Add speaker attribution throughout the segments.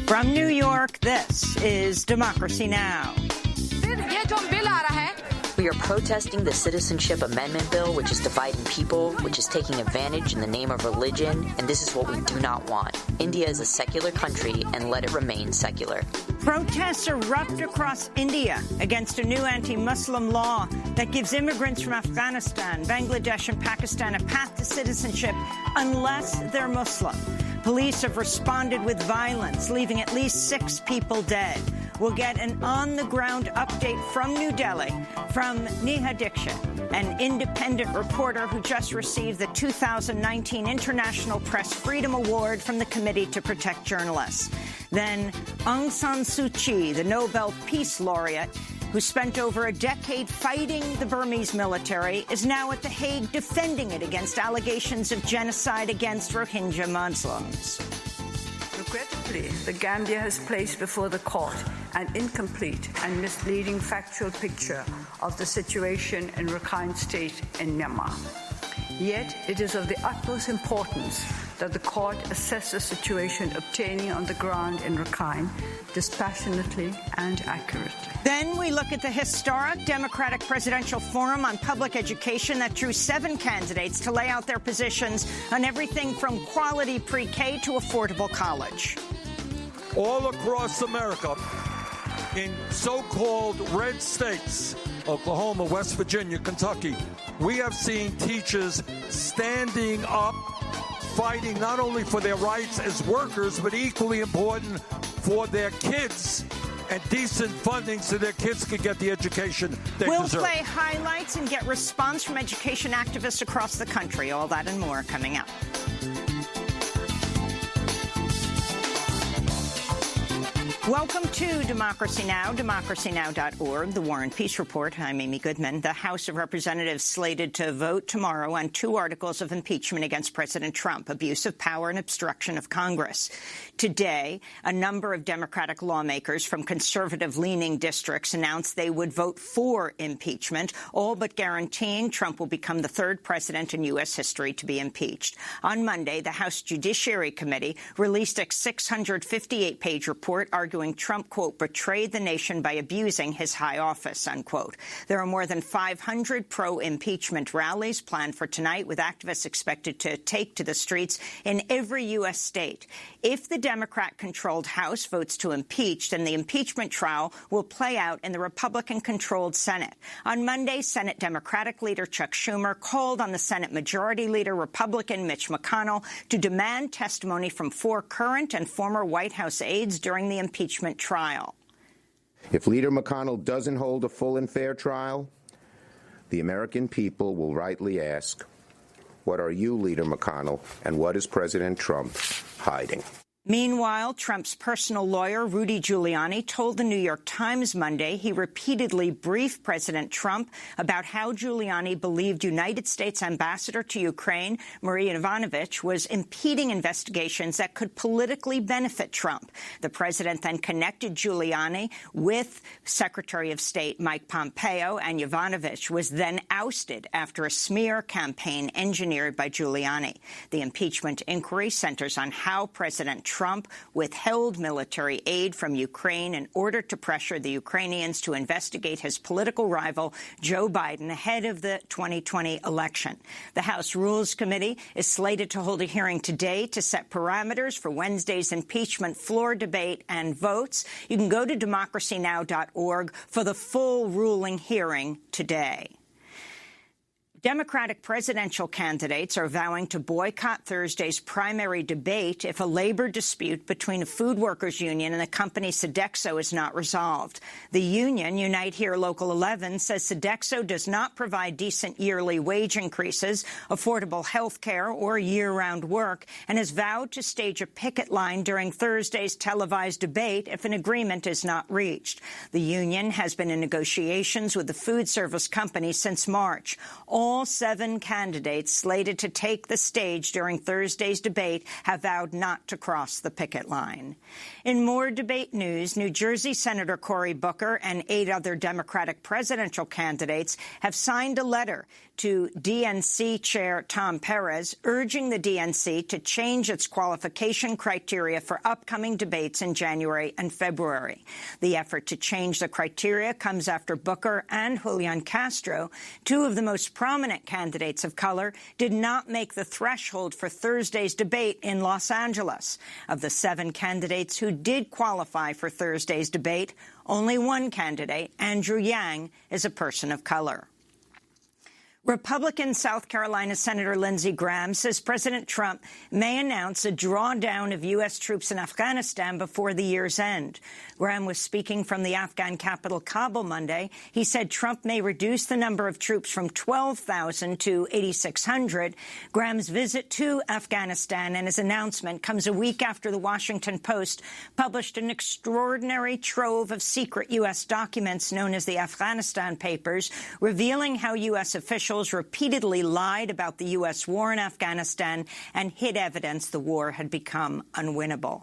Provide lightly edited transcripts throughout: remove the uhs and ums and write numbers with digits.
Speaker 1: From New York, this is Democracy Now!
Speaker 2: We are protesting the Citizenship Amendment Bill, which is dividing people, which is taking advantage in the name of religion, and this is what we do not want. India is a secular country, and let it remain secular.
Speaker 1: Protests erupt across India against a new anti-Muslim law that gives immigrants from Afghanistan, Bangladesh, and Pakistan a path to citizenship unless they're Muslim. Police have responded with violence, leaving at least 6 people dead. We'll get an on-the-ground update from New Delhi from Neha Dixit, an independent reporter who just received the 2019 International Press Freedom Award from the Committee to Protect Journalists. Then Aung San Suu Kyi, the Nobel Peace Laureate, who spent over a decade fighting the Burmese military, is now at The Hague defending it against allegations of genocide against Rohingya Muslims.
Speaker 3: Regrettably, the Gambia has placed before the court an incomplete and misleading factual picture of the situation in Rakhine State in Myanmar. Yet, it is of the utmost importance that the court assess the situation obtaining on the ground in Rakhine dispassionately and accurately.
Speaker 1: Then we look at the historic Democratic Presidential Forum on Public Education that drew 7 candidates to lay out their positions on everything from quality pre-K to affordable college.
Speaker 4: All across America, in so-called red states, Oklahoma, West Virginia, Kentucky, we have seen teachers standing up, fighting not only for their rights as workers, but equally important for their kids and decent funding so their kids could get the education they deserve.
Speaker 1: We'll play highlights and get response from education activists across the country. All that and more coming up. Welcome to Democracy Now!, democracynow.org, the War and Peace Report. I'm Amy Goodman. The House of Representatives slated to vote tomorrow on 2 articles of impeachment against President Trump, abuse of power and obstruction of Congress. Today, a number of Democratic lawmakers from conservative-leaning districts announced they would vote for impeachment, all but guaranteeing Trump will become the 3rd president in U.S. history to be impeached. On Monday, the House Judiciary Committee released a 658-page report arguing Trump, quote, betrayed the nation by abusing his high office, unquote. There are more than 500 pro-impeachment rallies planned for tonight, with activists expected to take to the streets in every U.S. state. If the Democrat-controlled House votes to impeach, then the impeachment trial will play out in the Republican-controlled Senate. On Monday, Senate Democratic leader Chuck Schumer called on the Senate Majority Leader, Republican Mitch McConnell, to demand testimony from 4 current and former White House aides during the impeachment trial.
Speaker 5: If Leader McConnell doesn't hold a full and fair trial, the American people will rightly ask, what are you, Leader McConnell, and what is President Trump hiding?
Speaker 1: Meanwhile, Trump's personal lawyer, Rudy Giuliani, told the New York Times Monday he repeatedly briefed President Trump about how Giuliani believed United States Ambassador to Ukraine, Marie Yovanovitch, was impeding investigations that could politically benefit Trump. The president then connected Giuliani with Secretary of State Mike Pompeo, and Yovanovitch was then ousted after a smear campaign engineered by Giuliani. The impeachment inquiry centers on how President Trump withheld military aid from Ukraine in order to pressure the Ukrainians to investigate his political rival, Joe Biden, ahead of the 2020 election. The House Rules Committee is slated to hold a hearing today to set parameters for Wednesday's impeachment floor debate and votes. You can go to democracynow.org for the full ruling hearing today. Democratic presidential candidates are vowing to boycott Thursday's primary debate if a labor dispute between a food workers union and the company Sodexo is not resolved. The union, Unite Here Local 11, says Sodexo does not provide decent yearly wage increases, affordable health care, or year-round work, and has vowed to stage a picket line during Thursday's televised debate if an agreement is not reached. The union has been in negotiations with the food service company since March. All all 7 candidates slated to take the stage during Thursday's debate have vowed not to cross the picket line. In more debate news, New Jersey Senator Cory Booker and 8 other Democratic presidential candidates have signed a letter to DNC Chair Tom Perez, urging the DNC to change its qualification criteria for upcoming debates in January and February. The effort to change the criteria comes after Booker and Julian Castro, 2 of the most prominent candidates of color, did not make the threshold for Thursday's debate in Los Angeles. Of the 7 candidates who did qualify for Thursday's debate, only 1 candidate, Andrew Yang, is a person of color. Republican South Carolina Senator Lindsey Graham says President Trump may announce a drawdown of U.S. troops in Afghanistan before the year's end. Graham was speaking from the Afghan capital, Kabul, Monday. He said Trump may reduce the number of troops from 12,000 to 8,600. Graham's visit to Afghanistan and his announcement comes a week after the Washington Post published an extraordinary trove of secret U.S. documents known as the Afghanistan Papers, revealing how U.S. officials repeatedly lied about the U.S. war in Afghanistan and hid evidence the war had become unwinnable.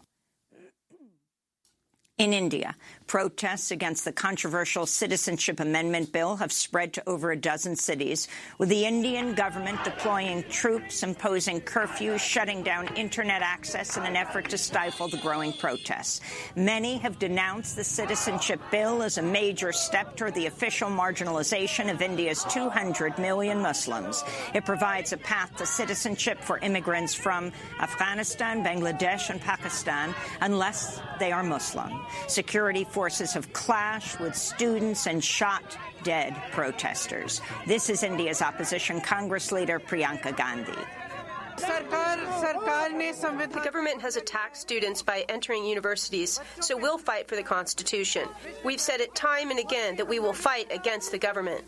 Speaker 1: In India, protests against the controversial Citizenship Amendment bill have spread to over a dozen cities, with the Indian government deploying troops, imposing curfews, shutting down Internet access in an effort to stifle the growing protests. Many have denounced the citizenship bill as a major step toward the official marginalization of India's 200 million Muslims. It provides a path to citizenship for immigrants from Afghanistan, Bangladesh, and Pakistan, unless they are Muslim. Security forces have clashed with students and shot dead protesters. This is India's opposition Congress leader Priyanka Gandhi.
Speaker 6: The government has attacked students by entering universities, so we'll fight for the Constitution. We've said it time and again that we will fight against the government.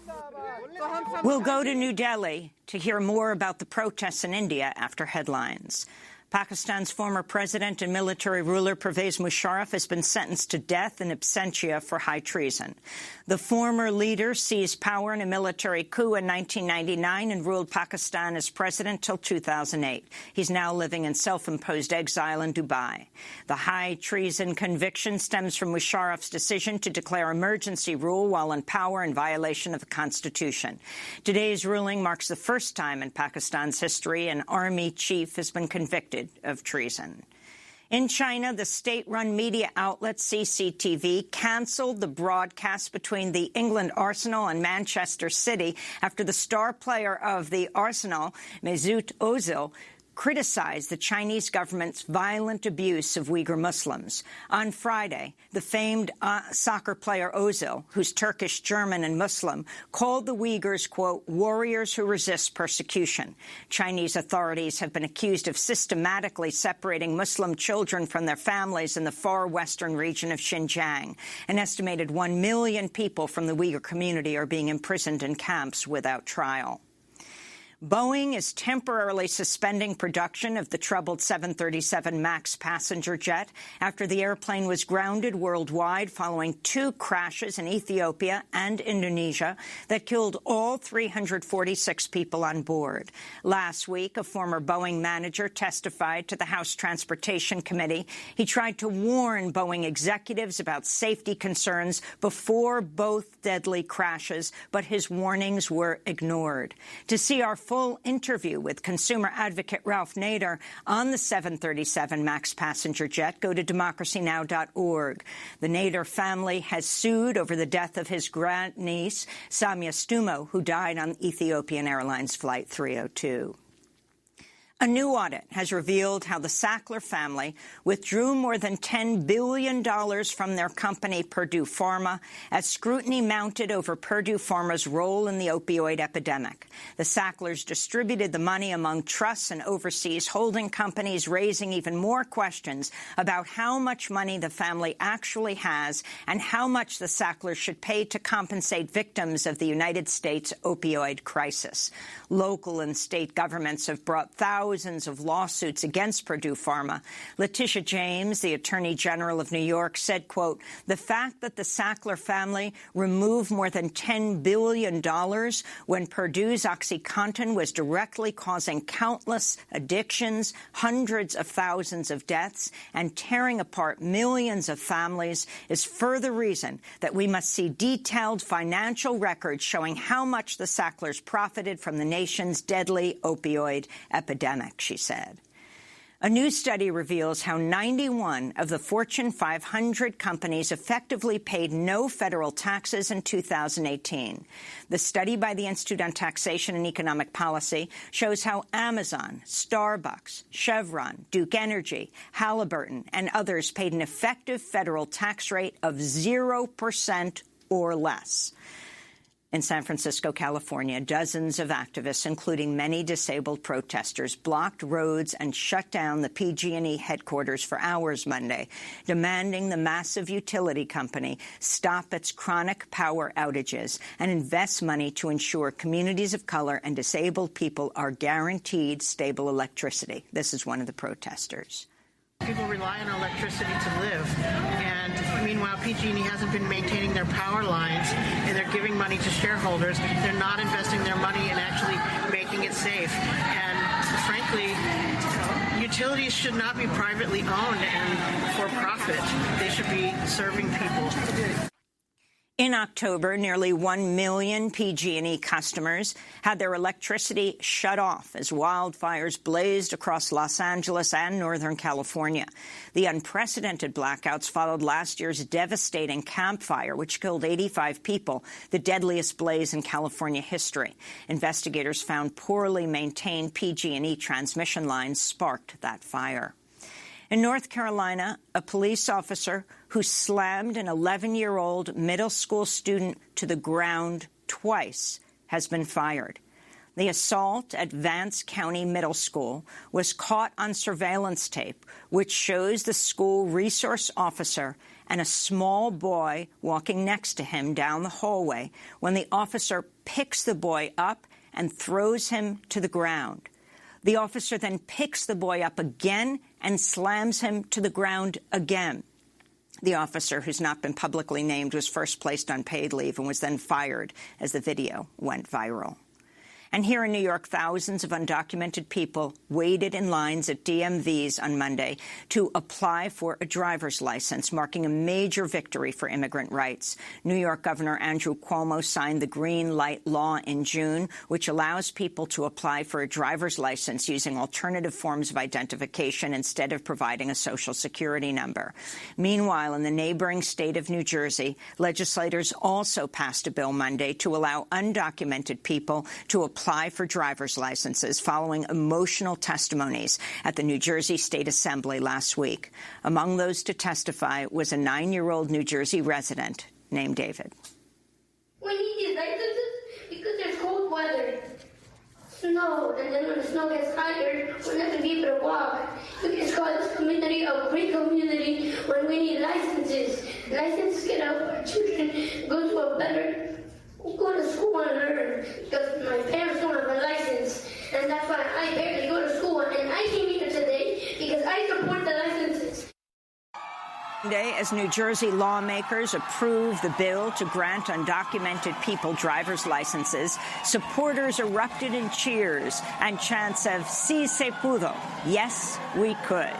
Speaker 1: We'll go to New Delhi to hear more about the protests in India after headlines. Pakistan's former president and military ruler Pervez Musharraf has been sentenced to death in absentia for high treason. The former leader seized power in a military coup in 1999 and ruled Pakistan as president till 2008. He's now living in self-imposed exile in Dubai. The high treason conviction stems from Musharraf's decision to declare emergency rule while in power in violation of the Constitution. Today's ruling marks the first time in Pakistan's history an army chief has been convicted of treason. In China, the state-run media outlet CCTV canceled the broadcast between the England Arsenal and Manchester City after the star player of the Arsenal, Mesut Ozil, criticized the Chinese government's violent abuse of Uyghur Muslims. On Friday, the famed soccer player Ozil, who's Turkish, German, and Muslim, called the Uyghurs, quote, warriors who resist persecution. Chinese authorities have been accused of systematically separating Muslim children from their families in the far western region of Xinjiang. An estimated 1 million people from the Uyghur community are being imprisoned in camps without trial. Boeing is temporarily suspending production of the troubled 737 MAX passenger jet after the airplane was grounded worldwide following 2 crashes in Ethiopia and Indonesia that killed all 346 people on board. Last week, a former Boeing manager testified to the House Transportation Committee. He tried to warn Boeing executives about safety concerns before both deadly crashes, but his warnings were ignored. To see our full interview with consumer advocate Ralph Nader on the 737 MAX passenger jet, go to democracynow.org. The Nader family has sued over the death of his grandniece, Samia Stumo, who died on Ethiopian Airlines Flight 302. A new audit has revealed how the Sackler family withdrew more than $10 billion from their company, Purdue Pharma, as scrutiny mounted over Purdue Pharma's role in the opioid epidemic. The Sacklers distributed the money among trusts and overseas holding companies, raising even more questions about how much money the family actually has and how much the Sacklers should pay to compensate victims of the United States opioid crisis. Local and state governments have brought thousands thousands of lawsuits against Purdue Pharma. Letitia James, the Attorney General of New York, said, quote, "The fact that the Sackler family removed more than $10 billion when Purdue's OxyContin was directly causing countless addictions, hundreds of thousands of deaths, and tearing apart millions of families is further reason that we must see detailed financial records showing how much the Sacklers profited from the nation's deadly opioid epidemic," she said. A new study reveals how 91 of the Fortune 500 companies effectively paid no federal taxes in 2018. The study by the Institute on Taxation and Economic Policy shows how Amazon, Starbucks, Chevron, Duke Energy, Halliburton, and others paid an effective federal tax rate of 0% or less. In San Francisco, California, dozens of activists, including many disabled protesters, blocked roads and shut down the PG&E headquarters for hours Monday, demanding the massive utility company stop its chronic power outages and invest money to ensure communities of color and disabled people are guaranteed stable electricity. This is one of the protesters.
Speaker 7: People rely on electricity to live, and meanwhile PG&E hasn't been maintaining their power lines, and they're giving money to shareholders. They're not investing their money in actually making it safe. And frankly, utilities should not be privately owned and for profit. They should be serving people.
Speaker 1: In October, nearly 1 million PG&E customers had their electricity shut off as wildfires blazed across Los Angeles and Northern California. The unprecedented blackouts followed last year's devastating Camp Fire, which killed 85 people, the deadliest blaze in California history. Investigators found poorly maintained PG&E transmission lines sparked that fire. In North Carolina, a police officer who slammed an 11-year-old middle school student to the ground twice has been fired. The assault at Vance County Middle School was caught on surveillance tape, which shows the school resource officer and a small boy walking next to him down the hallway when the officer picks the boy up and throws him to the ground. The officer then picks the boy up again and slams him to the ground again. The officer, who's not been publicly named, was first placed on paid leave and was then fired as the video went viral. And here in New York, thousands of undocumented people waited in lines at DMVs on Monday to apply for a driver's license, marking a major victory for immigrant rights. New York Governor Andrew Cuomo signed the Green Light Law in June, which allows people to apply for a driver's license using alternative forms of identification instead of providing a Social Security number. Meanwhile, in the neighboring state of New Jersey, legislators also passed a bill Monday to allow undocumented people to apply for driver's licenses following emotional testimonies at the New Jersey State Assembly last week. Among those to testify was a 9-year-old New Jersey resident named David.
Speaker 8: We need these licenses because there's cold weather, snow, and then when the snow gets higher, we're not going to be able to walk. It's called this community a great community when we need licenses. Licenses can help our children go to a better go to school and learn, because my parents don't have a license, and that's why I barely go to school, and I came here today because I support the licenses.
Speaker 1: Today, as New Jersey lawmakers approve the bill to grant undocumented people driver's licenses, supporters erupted in cheers and chants of "Si se pudo," yes, we could.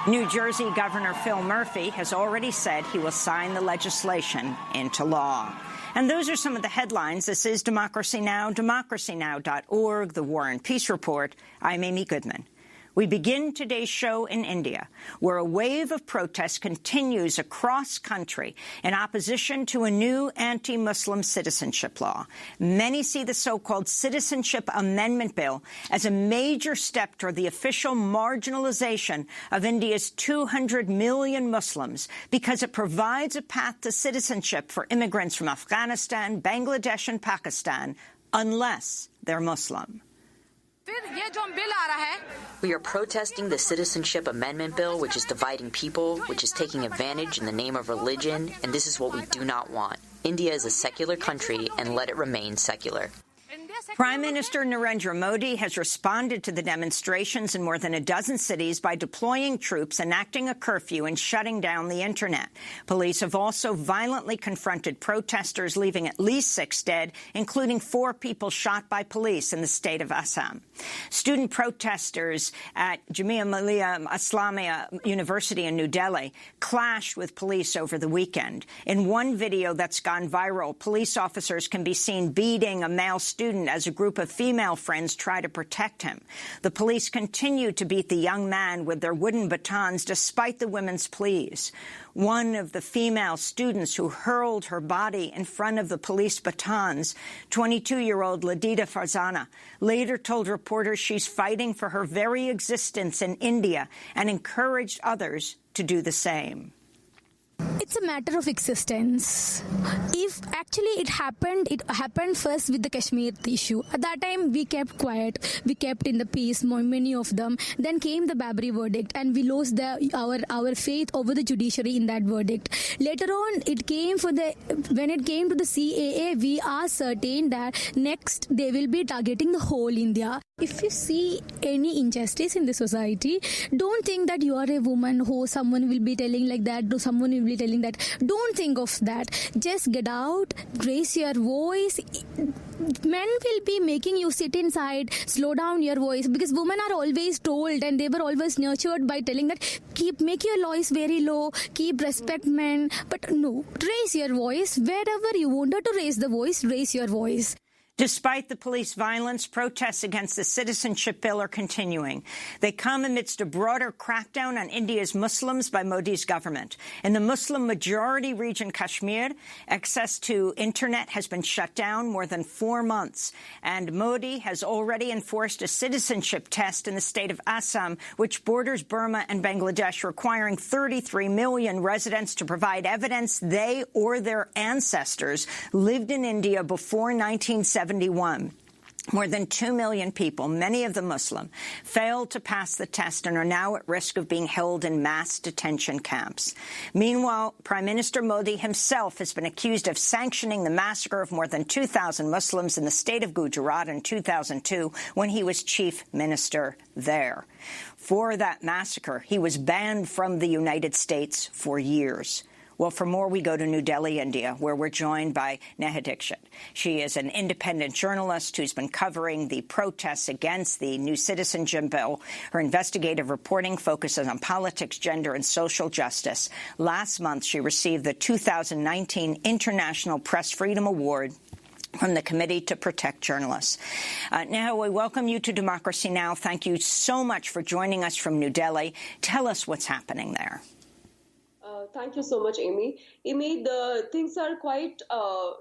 Speaker 1: New Jersey Governor Phil Murphy has already said he will sign the legislation into law. And those are some of the headlines. This is Democracy Now!, democracynow.org, The War and Peace Report. I'm Amy Goodman. We begin today's show in India, where a wave of protests continues across country in opposition to a new anti-Muslim citizenship law. Many see the so-called Citizenship Amendment Bill as a major step toward the official marginalization of India's 200 million Muslims because it provides a path to citizenship for immigrants from Afghanistan, Bangladesh and Pakistan, unless they're Muslim.
Speaker 2: We are protesting the Citizenship Amendment Bill, which is dividing people, which is taking advantage in the name of religion, and this is what we do not want. India is a secular country, and let it remain secular.
Speaker 1: Prime Minister Narendra Modi has responded to the demonstrations in more than a dozen cities by deploying troops, enacting a curfew, and shutting down the Internet. Police have also violently confronted protesters, leaving at least 6 dead, including 4 people shot by police in the state of Assam. Student protesters at Jamia Millia Islamia University in New Delhi clashed with police over the weekend. In one video that's gone viral, police officers can be seen beating a male student as a group of female friends try to protect him. The police continue to beat the young man with their wooden batons despite the women's pleas. One of the female students who hurled her body in front of the police batons, 22-year-old Ladida Farzana, later told reporters she's fighting for her very existence in India and encouraged others to do the same.
Speaker 9: It's a matter of existence. If actually it happened first with the Kashmir issue. At that time, we kept quiet. We kept in the peace, many of them. Then came the Babri verdict, and we lost our faith over the judiciary in that verdict. Later on, when it came to the CAA, we are certain that next they will be targeting the whole India. If you see any injustice in the society, don't think that you are a woman who someone will be telling like that, or someone will be telling that. Don't think of that. Just get out, raise your voice. Men will be making you sit inside, slow down your voice, because women are always told and they were always nurtured by telling that make your voice very low, keep respect men. But no, raise your voice. Wherever you wanted to raise the voice, raise your voice.
Speaker 1: Despite the police violence, protests against the citizenship bill are continuing. They come amidst a broader crackdown on India's Muslims by Modi's government. In the Muslim-majority region Kashmir, access to Internet has been shut down more than 4 months. And Modi has already enforced a citizenship test in the state of Assam, which borders Burma and Bangladesh, requiring 33 million residents to provide evidence they or their ancestors lived in India before 1971. More than 2 million people, many of them Muslim, failed to pass the test and are now at risk of being held in mass detention camps. Meanwhile, Prime Minister Modi himself has been accused of sanctioning the massacre of more than 2,000 Muslims in the state of Gujarat in 2002 when he was chief minister there. For that massacre, he was banned from the United States for years. Well, for more, we go to New Delhi, India, where we're joined by Neha Dixit. She is an independent journalist who's been covering the protests against the new citizenship bill. Her investigative reporting focuses on politics, gender, and social justice. Last month, she received the 2019 International Press Freedom Award from the Committee to Protect Journalists. Neha, we welcome you to Democracy Now! Thank you so much for joining us from New Delhi. Tell us what's happening there.
Speaker 10: Thank you so much, Amy. Amy, the things are quite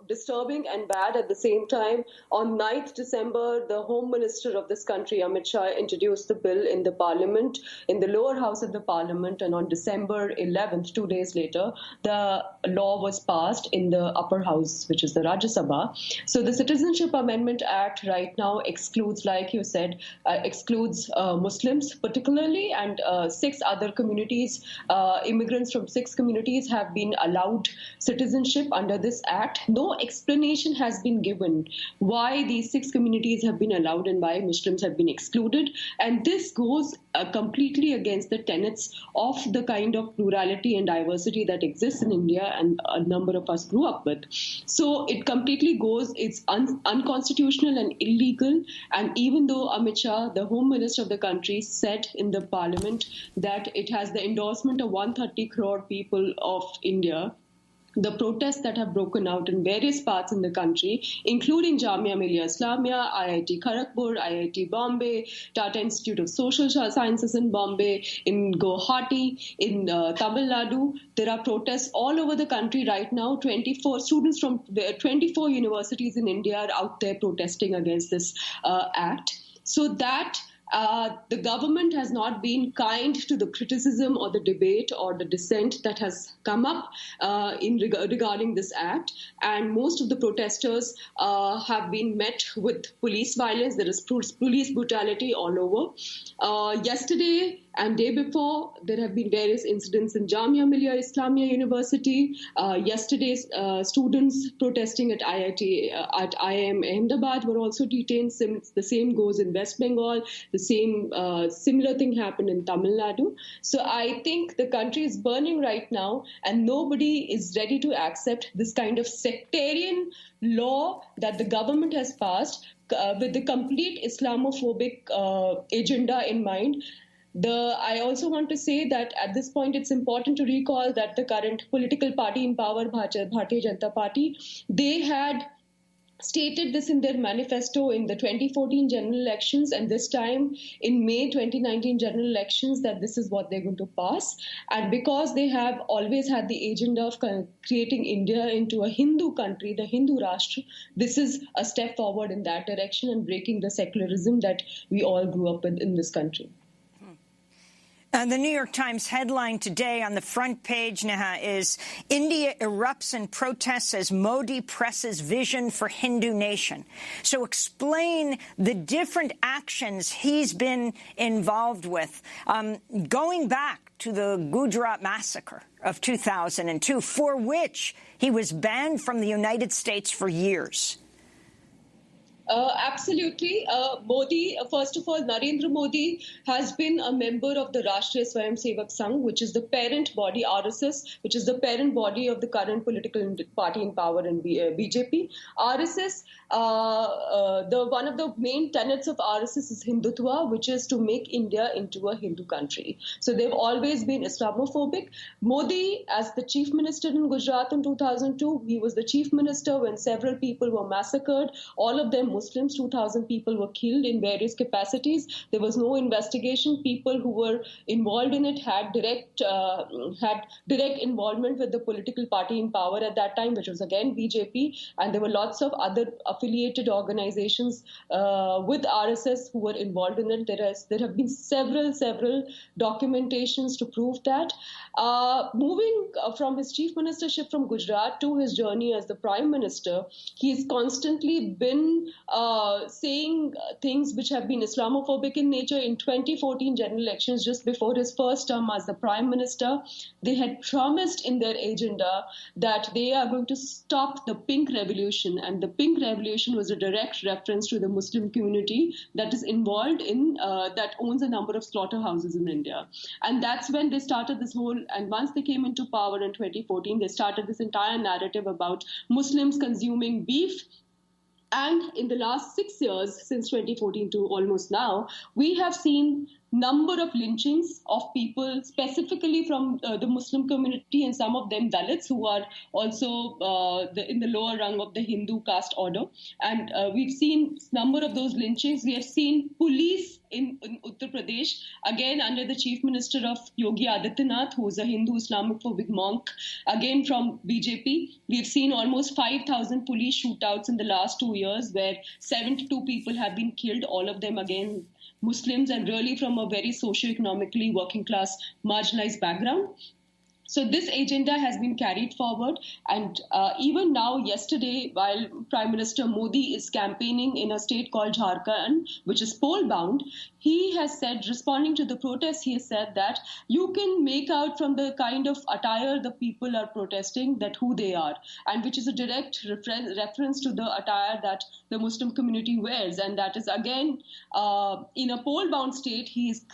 Speaker 10: disturbing and bad at the same time. On 9th December, the Home Minister of this country, Amit Shah, introduced the bill in the Parliament, in the lower house of the Parliament, and on December 11th, 2 days later, the law was passed in the upper house, which is the Rajya Sabha. So the Citizenship Amendment Act right now excludes, like you said, excludes Muslims particularly, and 6 other communities, immigrants from 6 communities have been allowed citizenship under this act. No explanation has been given why these 6 communities have been allowed and why Muslims have been excluded. And this goes completely against the tenets of the kind of plurality and diversity that exists in India and a number of us grew up with. So it completely goes, it's unconstitutional and illegal. And even though Amit Shah, the Home Minister of the country, said in the Parliament that it has the endorsement of 130 crore people of India, the protests that have broken out in various parts in the country, including Jamia Millia Islamia, IIT Kharagpur, IIT Bombay, Tata Institute of Social Sciences in Bombay, in Guwahati, in Tamil Nadu. There are protests all over the country right now. 24 students from 24 universities in India are out there protesting against this act. So that The government has not been kind to the criticism or the debate or the dissent that has come up regarding this act. And most of the protesters have been met with police violence. There is police brutality all over. Yesterday and day before, there have been various incidents in Jamia Millia Islamia University. Yesterday, students protesting at IIM Ahmedabad were also detained. The same goes in West Bengal. The same similar thing happened in Tamil Nadu. So I think the country is burning right now, and nobody is ready to accept this kind of sectarian law that the government has passed with the complete Islamophobic agenda in mind. I also want to say that at this point, it's important to recall that the current political party in power, Bharatiya Janata Party, they had stated this in their manifesto in the 2014 general elections, and this time in May 2019 general elections, that this is what they're going to pass. And because they have always had the agenda of creating India into a Hindu country, the Hindu Rashtra, this is a step forward in that direction and breaking the secularism that we all grew up with in this country.
Speaker 1: The New York Times headline today on the front page, Neha, is India erupts in protests as Modi presses vision for Hindu nation. So explain the different actions he's been involved with, going back to the Gujarat massacre of 2002, for which he was banned from the United States for years.
Speaker 10: Absolutely. Modi, first of all, Narendra Modi has been a member of the Rashtriya Swayamsevak Sangh, which is the parent body, RSS, which is the parent body of the current political party in power in BJP. RSS, one of the main tenets of RSS is Hindutva, which is to make India into a Hindu country. So they've always been Islamophobic. Modi, as the chief minister in Gujarat in 2002, he was the chief minister when several people were massacred. All of them Muslims, 2,000 people were killed in various capacities. There was no investigation. People who were involved in it had direct involvement with the political party in power at that time, which was again BJP. And there were lots of other affiliated organizations with RSS who were involved in it. There have been several documentations to prove that. Moving from his chief ministership from Gujarat to his journey as the prime minister, he's constantly been saying things which have been Islamophobic in nature. In 2014 general elections, just before his first term as the prime minister, they had promised in their agenda that they are going to stop the Pink Revolution. And the Pink Revolution was a direct reference to the Muslim community that is involved in, that owns a number of slaughterhouses in India. And that's when they started this whole, and once they came into power in 2014, they started this entire narrative about Muslims consuming beef. And in the last 6 years, since 2014 to almost now, we have seen number of lynchings of people specifically from the Muslim community, and some of them Dalits, who are also in the lower rung of the Hindu caste order. And we've seen number of those lynchings. We have seen police in Uttar Pradesh, again under the chief minister of Yogi Adityanath, who is a Hindu Islamophobic monk, again from BJP. We've seen almost 5,000 police shootouts in the last 2 years, where 72 people have been killed, all of them again Muslims, and really from a very socio-economically working class marginalized background. So this agenda has been carried forward. And even now, yesterday, while Prime Minister Modi is campaigning in a state called Jharkhand, which is poll-bound, he has said, responding to the protests, he has said that you can make out from the kind of attire the people are protesting that who they are, and which is a direct reference to the attire that the Muslim community wears. And that is, again, in a poll-bound state, he is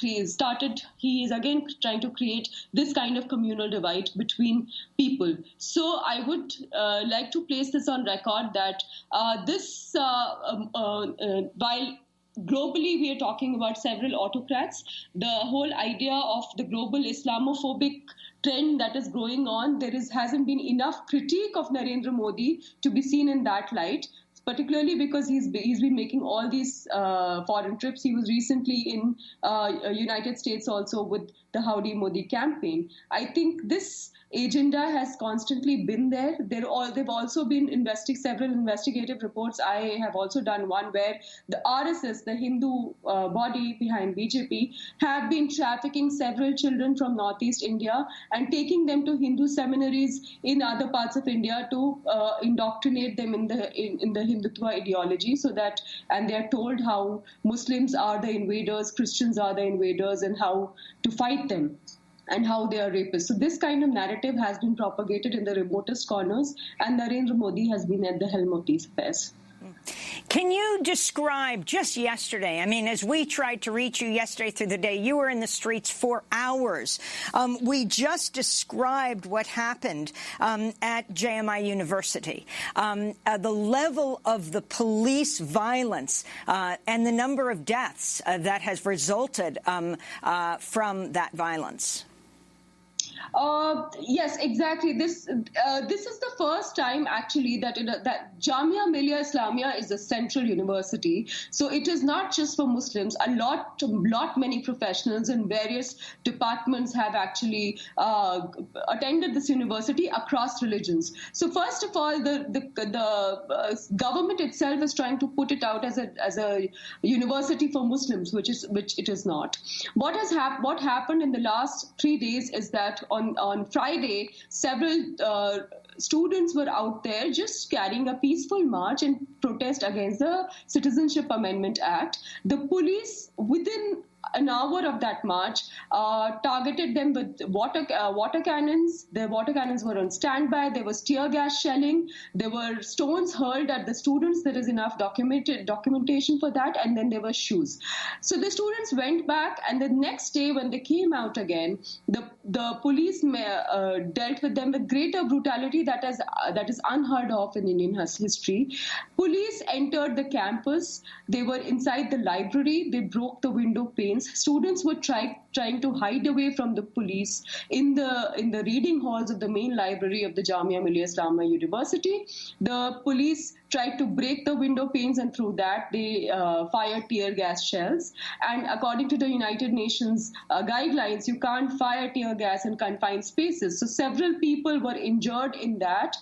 Speaker 10: again trying to create this kind of communal divide between people. So I would like to place this on record that while globally we are talking about several autocrats, the whole idea of the global Islamophobic trend that is growing on, hasn't been enough critique of Narendra Modi to be seen in that light, particularly because he's been making all these foreign trips. He was recently in United States also with the Howdy Modi campaign. I think this agenda has constantly been there. They've also been several investigative reports. I have also done one where the RSS, the Hindu body behind BJP, have been trafficking several children from Northeast India and taking them to Hindu seminaries in other parts of India to indoctrinate them in the Hindutva ideology, and they are told how Muslims are the invaders, Christians are the invaders, and how to fight them, and how they are rapists. So this kind of narrative has been propagated in the remotest corners, and Narendra Modi has been at the helm of these affairs.
Speaker 1: Can you describe just yesterday, as we tried to reach you yesterday through the day, you were in the streets for hours. We just described what happened at JMI University, the level of the police violence and the number of deaths that has resulted from that violence.
Speaker 10: Yes, exactly. This is the first time actually that Jamia Millia Islamia is a central university. So it is not just for Muslims. Many professionals in various departments have actually attended this university across religions. So first of all, the government itself is trying to put it out as a university for Muslims, which it is not. What happened in the last 3 days is that on Friday, several students were out there just carrying a peaceful march in protest against the Citizenship Amendment Act. The police, within an hour of that march, targeted them with water cannons. The water cannons were on standby. There was tear gas shelling. There were stones hurled at the students. There is enough documentation for that. And then there were shoes. So the students went back, and the next day when they came out again, the police dealt with them with greater brutality that is unheard of in Indian history. Police entered the campus. They were inside the library. They broke the window pane. Students were trying to hide away from the police in the reading halls of the main library of the Jamia Millia Islamia University. The police tried to break the window panes, and through that they fired tear gas shells. And according to the United Nations guidelines, you can't fire tear gas in confined spaces. So several people were injured in that.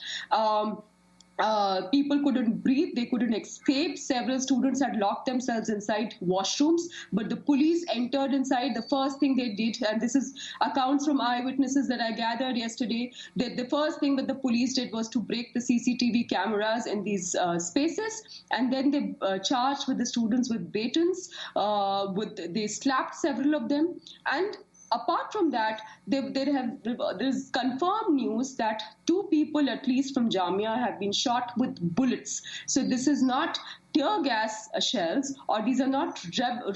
Speaker 10: People couldn't breathe, they couldn't escape. Several students had locked themselves inside washrooms, but the police entered inside. The first thing they did, and this is accounts from eyewitnesses that I gathered yesterday, that the first thing that the police did was to break the CCTV cameras in these spaces, and then they charged with the students with batons. They slapped several of them, and apart from that, there's confirmed news that 2 people, at least from Jamia, have been shot with bullets. So this is not tear gas shells, or these are not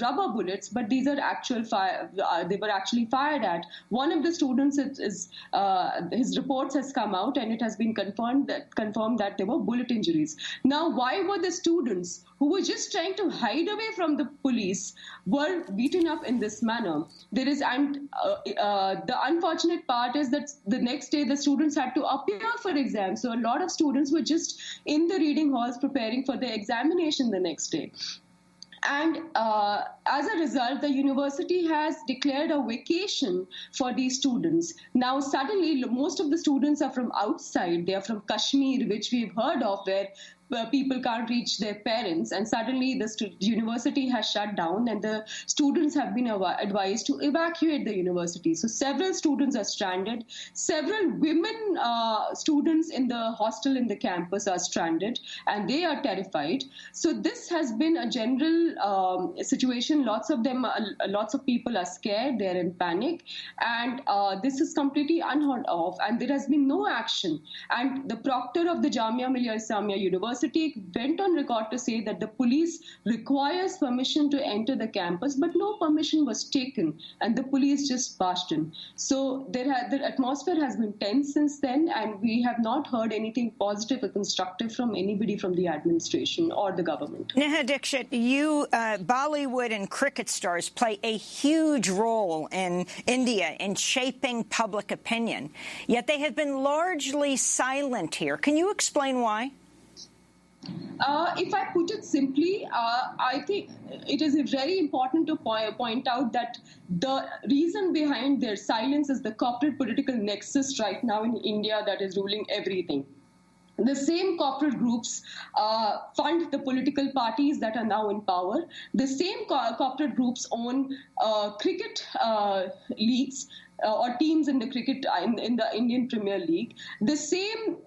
Speaker 10: rubber bullets, but these are actual fire. They were actually fired at. One of the students, his reports has come out, and it has been confirmed that there were bullet injuries. Now, why were the students who were just trying to hide away from the police were beaten up in this manner? The unfortunate part is that the next day the students had to appear for exams. So a lot of students were just in the reading halls preparing for their examination the next day. And as a result, the university has declared a vacation for these students. Now, suddenly, most of the students are from outside. They are from Kashmir, which we've heard of, where people can't reach their parents, and suddenly the university has shut down, and the students have been advised to evacuate the university. So several students are stranded. Several women students in the hostel in the campus are stranded, and they are terrified. So this has been a general situation. Lots of people are scared. They're in panic, and this is completely unheard of, and there has been no action. And the proctor of the Jamia Millia Islamia University went on record to say that the police requires permission to enter the campus, but no permission was taken, and the police just barged in. So the atmosphere has been tense since then, and we have not heard anything positive or constructive from anybody from the administration or the government.
Speaker 1: Neha Dixit, Bollywood and cricket stars play a huge role in India in shaping public opinion, yet they have been largely silent here. Can you explain why?
Speaker 10: If I put it simply, I think it is very important to point out that the reason behind their silence is the corporate political nexus right now in India that is ruling everything. The same corporate groups fund the political parties that are now in power. The same corporate groups own cricket leagues or teams in the cricket in the Indian Premier League. The same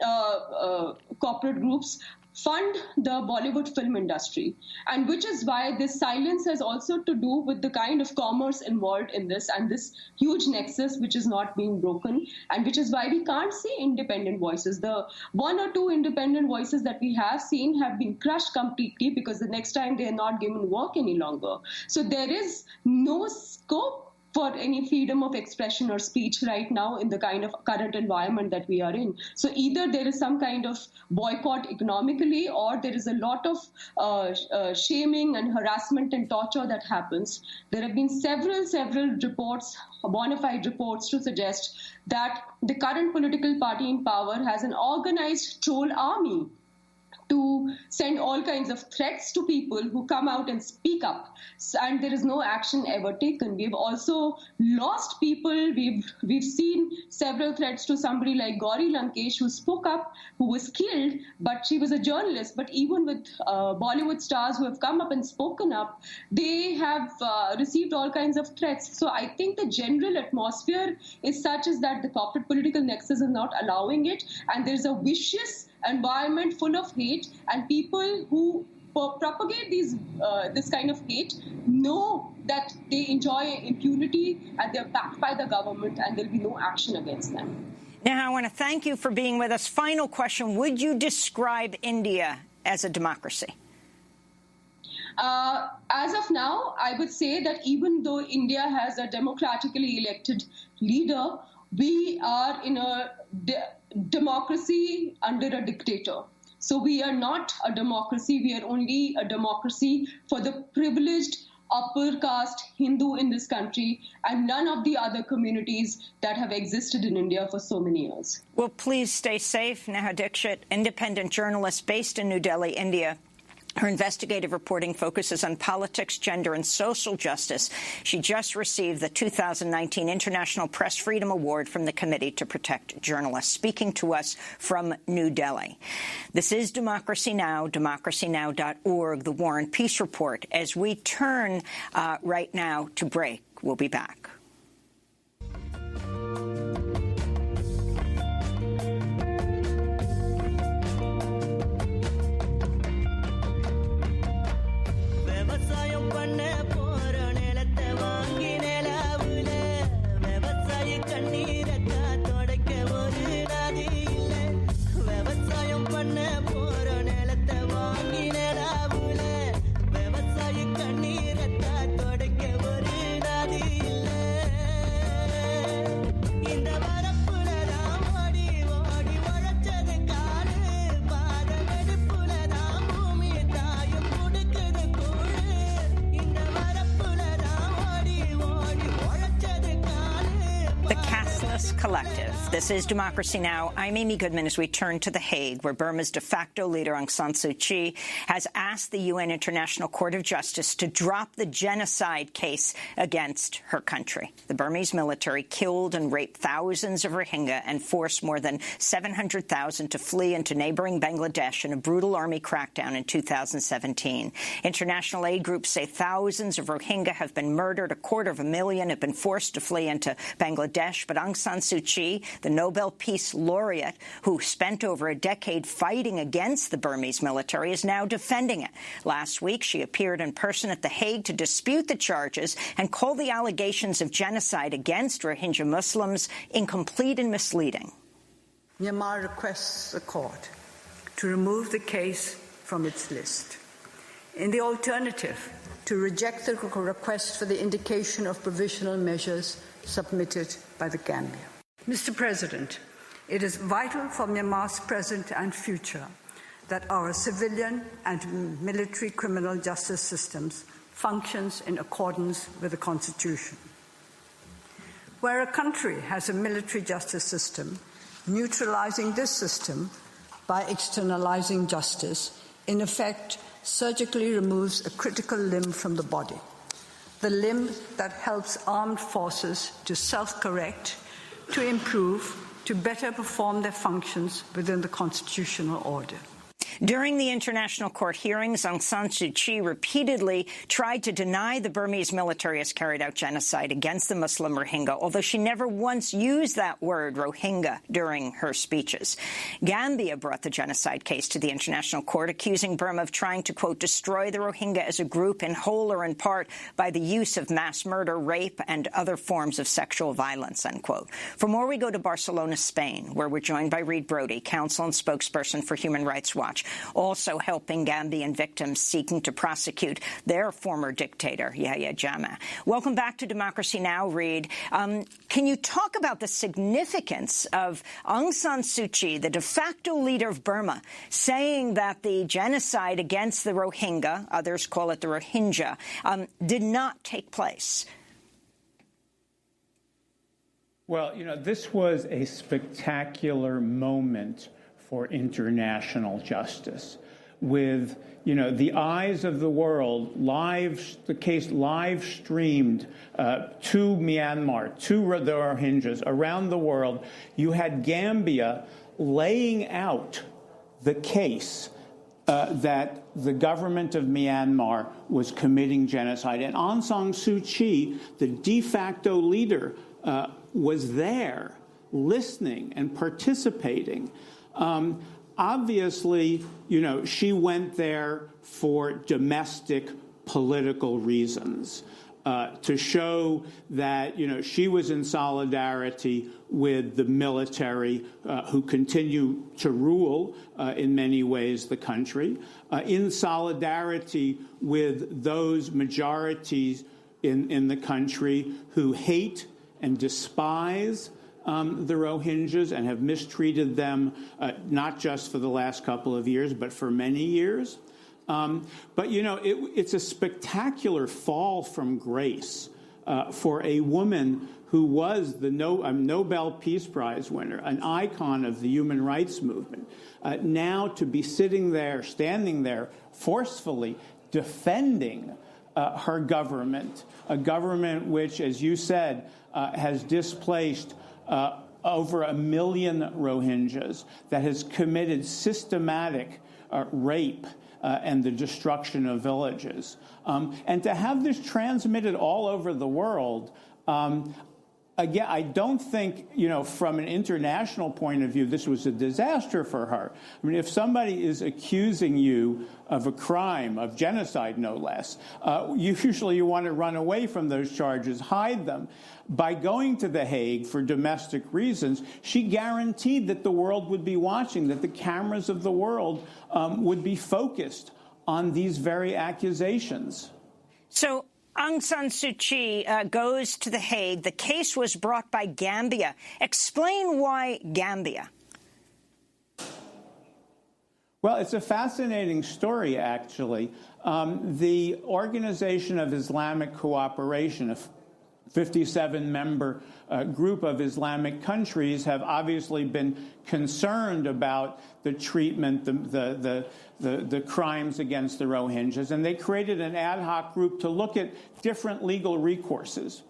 Speaker 10: corporate groups fund the Bollywood film industry, and which is why this silence has also to do with the kind of commerce involved in this and this huge nexus which is not being broken, and which is why we can't see independent voices. The one or two independent voices that we have seen have been crushed completely because the next time they are not given work any longer. So there is no scope for any freedom of expression or speech right now in the kind of current environment that we are in. So either there is some kind of boycott economically, or there is a lot of shaming and harassment and torture that happens. There have been several reports, bona fide reports, to suggest that the current political party in power has an organized troll army to send all kinds of threats to people who come out and speak up, and there is no action ever taken. We've also lost people. We've seen several threats to somebody like Gauri Lankesh, who spoke up, who was killed, but she was a journalist. But even with Bollywood stars who have come up and spoken up, they have received all kinds of threats. So I think the general atmosphere is such as that the corporate political nexus is not allowing it, and there's a vicious environment full of hate, and people who propagate this kind of hate know that they enjoy impunity and they're backed by the government, and there'll be no action against them.
Speaker 1: Now, I want to thank you for being with us. Final question. Would you describe India as a democracy?
Speaker 10: As of now, I would say that even though India has a democratically elected leader, we are in a democracy under a dictator. So we are not a democracy. We are only a democracy for the privileged upper caste Hindu in this country, and none of the other communities that have existed in India for so many years.
Speaker 1: Well, please stay safe. Neha Dixit, independent journalist based in New Delhi, India. Her investigative reporting focuses on politics, gender, and social justice. She just received the 2019 International Press Freedom Award from the Committee to Protect Journalists, speaking to us from New Delhi. This is Democracy Now!, democracynow.org, The War and Peace Report. As we turn right now to break, we'll be back. Collective. This is Democracy Now! I'm Amy Goodman as we turn to The Hague, where Burma's de facto leader Aung San Suu Kyi has asked the UN International Court of Justice to drop the genocide case against her country. The Burmese military killed and raped thousands of Rohingya and forced more than 700,000 to flee into neighboring Bangladesh in a brutal army crackdown in 2017. International aid groups say thousands of Rohingya have been murdered. 250,000 have been forced to flee into Bangladesh. But Aung San Suu Kyi, the Nobel Peace Laureate, who spent over a decade fighting against the Burmese military, is now defending it. Last week, she appeared in person at The Hague to dispute the charges and call the allegations of genocide against Rohingya Muslims incomplete and misleading.
Speaker 3: Myanmar requests the court to remove the case from its list. In the alternative, to reject the request for the indication of provisional measures submitted by the Gambia. Mr. President, it is vital for Myanmar's present and future that our civilian and military criminal justice systems functions in accordance with the Constitution. Where a country has a military justice system, neutralizing this system by externalizing justice in effect, surgically removes a critical limb from the body, the limb that helps armed forces to self-correct, to improve, to better perform their functions within the constitutional order.
Speaker 1: During the International Court hearings, Aung San Suu Kyi repeatedly tried to deny the Burmese military has carried out genocide against the Muslim Rohingya, although she never once used that word, Rohingya, during her speeches. Gambia brought the genocide case to the International Court, accusing Burma of trying to, quote, destroy the Rohingya as a group in whole or in part by the use of mass murder, rape, and other forms of sexual violence, end quote. For more, we go to Barcelona, Spain, where we're joined by Reed Brody, counsel and spokesperson for Human Rights Watch, also helping Gambian victims seeking to prosecute their former dictator, Yahya Jammeh. Welcome back to Democracy Now!, Reed. Can you talk about the significance of Aung San Suu Kyi, the de facto leader of Burma, saying that the genocide against the Rohingya, others call it the Rohingya, did not take place?
Speaker 11: Well, this was a spectacular moment for international justice, with the eyes of the world the case live streamed to Myanmar, to the Rohingyas around the world. You had Gambia laying out the case that the government of Myanmar was committing genocide, and Aung San Suu Kyi, the de facto leader, was there listening and participating. Obviously, she went there for domestic political reasons, to show that, she was in solidarity with the military who continue to rule in many ways the country, in solidarity with those majorities in the country who hate and despise the Rohingyas and have mistreated them, not just for the last couple of years, but for many years. But, it's a spectacular fall from grace for a woman who was a Nobel Peace Prize winner, an icon of the human rights movement, now to be standing there forcefully defending her government, a government which, as you said, has displaced over 1 million Rohingyas, that has committed systematic rape and the destruction of villages. And to have this transmitted all over the world, again, I don't think, from an international point of view, this was a disaster for her. I mean, if somebody is accusing you of a crime, of genocide no less, usually you want to run away from those charges, hide them. By going to The Hague for domestic reasons, she guaranteed that the world would be watching, that the cameras of the world would be focused on these very accusations.
Speaker 1: So Aung San Suu Kyi goes to The Hague. The case was brought by Gambia. Explain why Gambia.
Speaker 11: Well, it's a fascinating story, actually. The Organization of Islamic Cooperation, a 57-member group of Islamic countries, have obviously been concerned about the treatment, the crimes against the Rohingyas, and they created an ad hoc group to look at different legal recourses.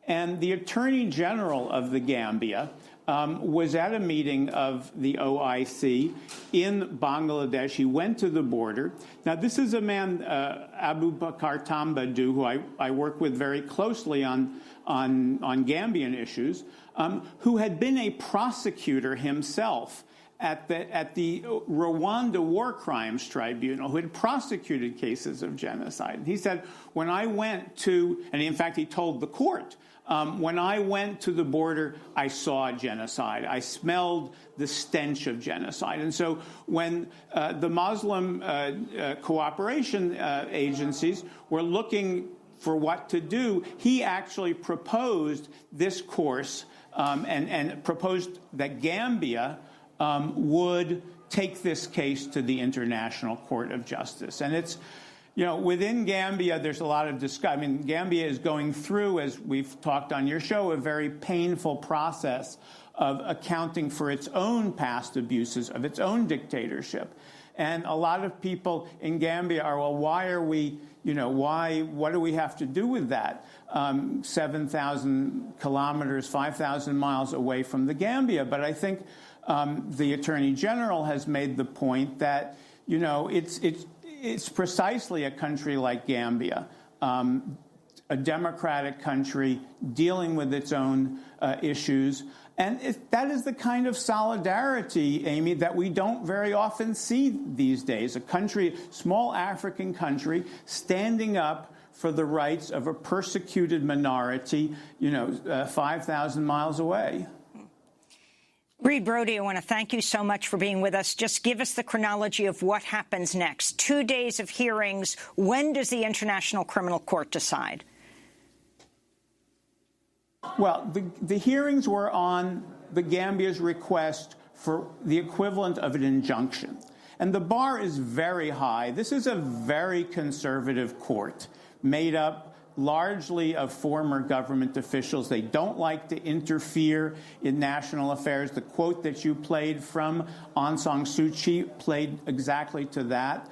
Speaker 11: And the Attorney General of the Gambia was at a meeting of the OIC in Bangladesh. He went to the border. Now, this is a man, Abu Bakr Tambadou, who I work with very closely on Gambian issues, who had been a prosecutor himself at the Rwanda War Crimes Tribunal, who had prosecuted cases of genocide. And he said, when I went to, and in fact he told the court, when I went to the border, I saw genocide. I smelled the stench of genocide. And so when the Muslim cooperation agencies were looking for what to do, he actually proposed this course and proposed that Gambia would take this case to the International Court of Justice. And it's, within Gambia, there's a lot of discussion. I mean, Gambia is going through, as we've talked on your show, a very painful process of accounting for its own past abuses, of its own dictatorship. And a lot of people in Gambia are, well, why are we, what do we have to do with that? 7,000 kilometers, 5,000 miles away from the Gambia. But I think the Attorney General has made the point that, it's precisely a country like Gambia, a democratic country dealing with its own issues. And that is the kind of solidarity, Amy, that we don't very often see these days. A country, small African country, standing up for the rights of a persecuted minority, 5,000 miles away.
Speaker 1: Reed Brody, I want to thank you so much for being with us. Just give us the chronology of what happens next. 2 days of hearings. When does the International Criminal Court decide?
Speaker 11: Well, the hearings were on the Gambia's request for the equivalent of an injunction. And the bar is very high. This is a very conservative court made up largely of former government officials. They don't like to interfere in national affairs. The quote that you played from Aung San Suu Kyi played exactly to that.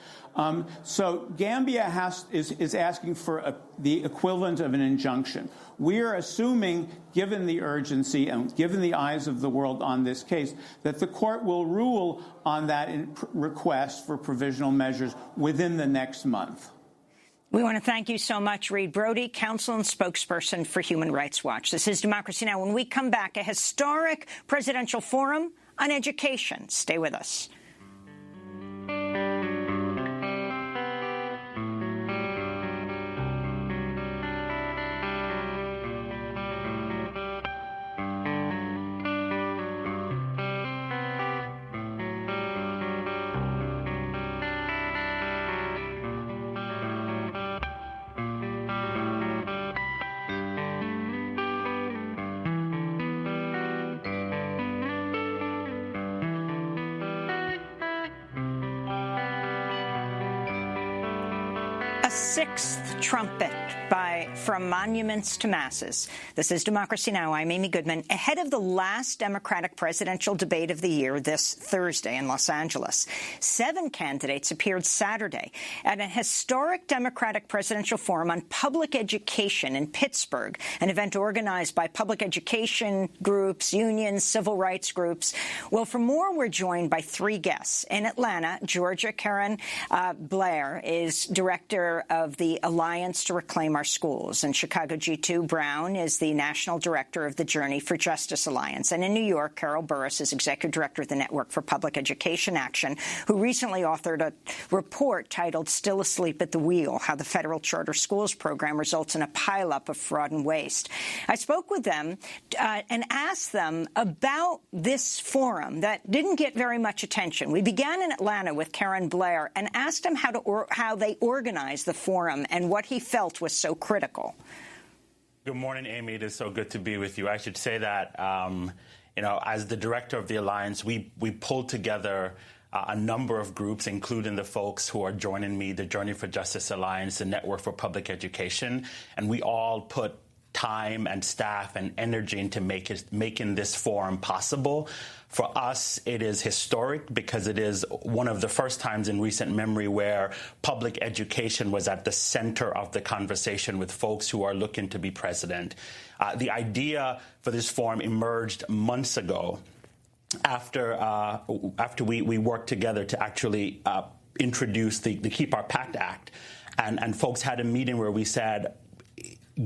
Speaker 11: So Gambia is asking for the equivalent of an injunction. We're assuming, given the urgency and given the eyes of the world on this case, that the court will rule on that request for provisional measures within the next month.
Speaker 1: We want to thank you so much, Reed Brody, counsel and spokesperson for Human Rights Watch. This is Democracy Now! When we come back, a historic presidential forum on education. Stay with us. A sixth trumpet from monuments to masses. This is Democracy Now! I'm Amy Goodman. Ahead of the last Democratic presidential debate of the year this Thursday in Los Angeles, 7 candidates appeared Saturday at a historic Democratic presidential forum on public education in Pittsburgh, an event organized by public education groups, unions, civil rights groups. Well, for more, we're joined by 3 guests. In Atlanta, Georgia, Karen Blair is director of the Alliance to Reclaim Our Schools. In Chicago, G2 Brown is the national director of the Journey for Justice Alliance. And in New York, Carol Burris is executive director of the Network for Public Education Action, who recently authored a report titled Still Asleep at the Wheel, How the Federal Charter Schools Program Results in a Pileup of Fraud and Waste. I spoke with them and asked them about this forum that didn't get very much attention. We began in Atlanta with Karen Blair and asked him how they organized the forum and what he felt was so critical.
Speaker 12: Good morning, Amy. It is so good to be with you. I should say that, as the director of the Alliance, we pulled together a number of groups, including the folks who are joining me, the Journey for Justice Alliance, the Network for Public Education, and we all put time and staff and energy into making this forum possible. For us, it is historic because it is one of the first times in recent memory where public education was at the center of the conversation with folks who are looking to be president. The idea for this forum emerged months ago after we worked together to actually introduce the Keep Our Pact Act. And folks had a meeting where we said,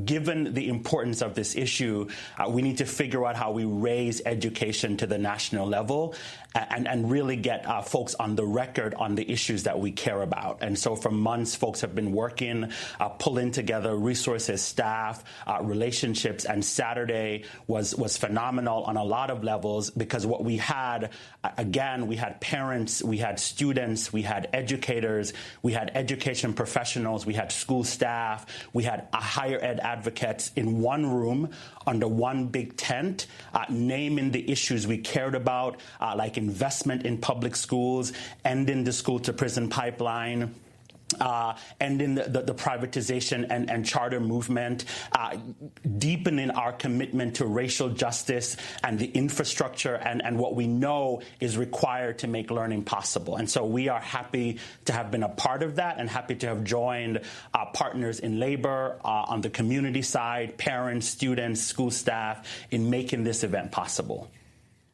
Speaker 12: given the importance of this issue, we need to figure out how we raise education to the national level and really get folks on the record on the issues that we care about. And so for months, folks have been working, pulling together resources, staff, relationships, and Saturday was phenomenal on a lot of levels because what we had, again, we had parents, we had students, we had educators, we had education professionals, we had school staff, we had higher ed advocates in one room under one big tent, naming the issues we cared about, like investment in public schools, ending the school-to-prison pipeline, ending the privatization and charter movement, deepening our commitment to racial justice and the infrastructure and what we know is required to make learning possible. And so we are happy to have been a part of that and happy to have joined partners in labor, on the community side, parents, students, school staff, in making this event possible.